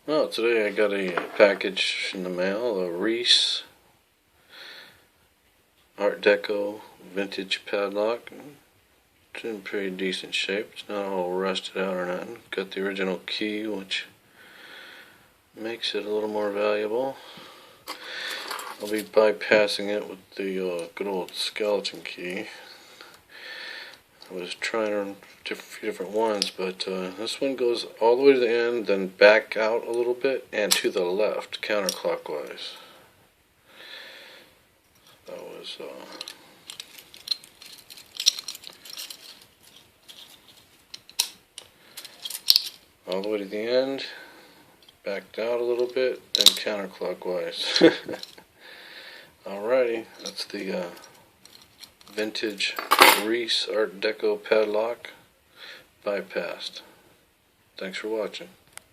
Well, today I got a package in the mail, a Reese Art Deco vintage padlock. It's in pretty decent shape. It's not all rusted out or nothing. Got the original key, which makes it a little more valuable. I'll be bypassing it with the good old skeleton key. I was trying a few different ones, but this one goes all the way to the end, then back out a little bit, and to the left, counterclockwise. That was all the way to the end, backed out a little bit, then counterclockwise. Alrighty, that's the vintage Reese Art Deco padlock bypassed. Thanks for watching.